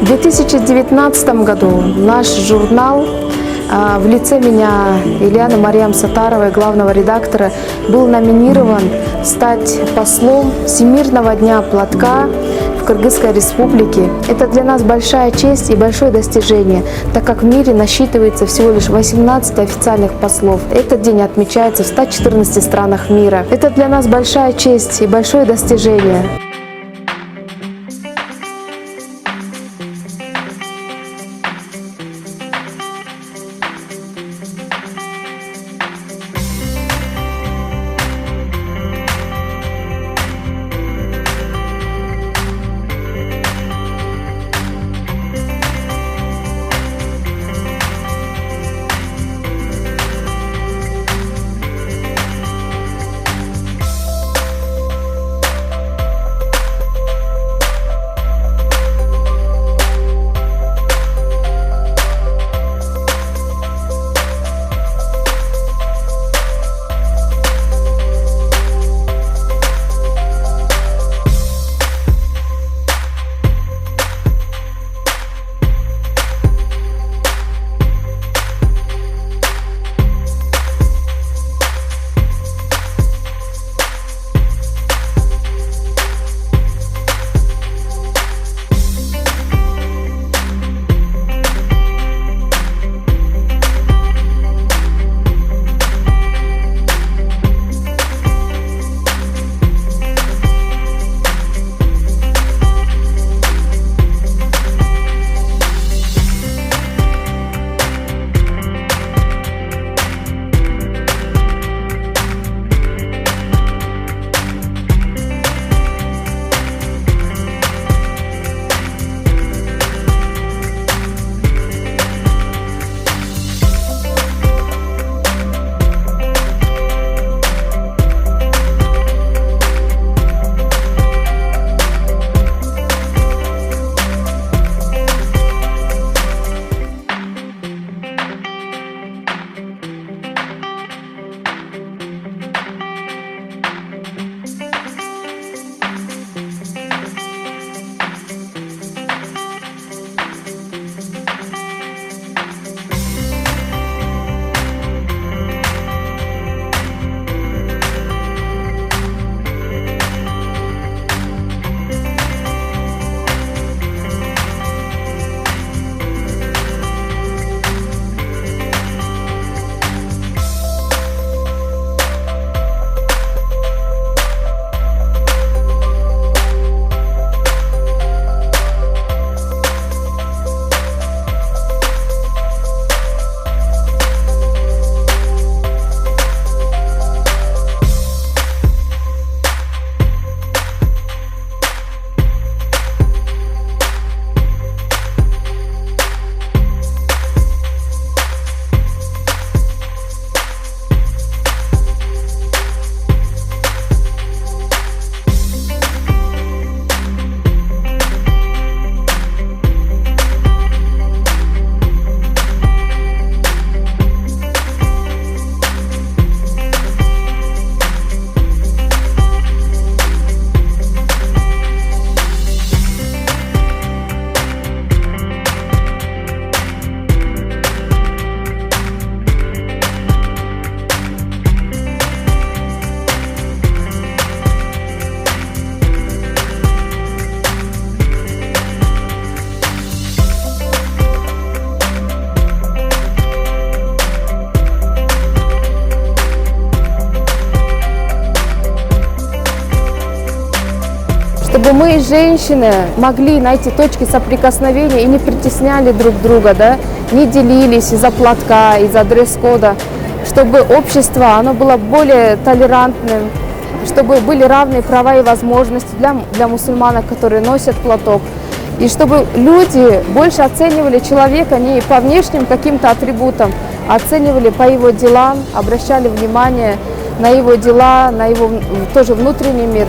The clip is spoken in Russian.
В 2019 году наш журнал в лице меня, Ильяны Марьям Сатаровой, главного редактора, был номинирован стать послом Всемирного дня платка в Кыргызской республике. Это для нас большая честь и большое достижение, так как в мире насчитывается всего лишь 18 официальных послов. Этот день отмечается в 114 странах мира. Это для нас большая честь и большое достижение. чтобы мы, женщины, могли найти точки соприкосновения и не притесняли друг друга, да, не делились из-за платка, из-за дресс-кода, чтобы общество оно было более толерантным, чтобы были равные права и возможности для мусульманок, которые носят платок. И чтобы люди больше оценивали человека не по внешним каким-то атрибутам, а оценивали по его делам, обращали внимание на его дела, на его тоже внутренний мир.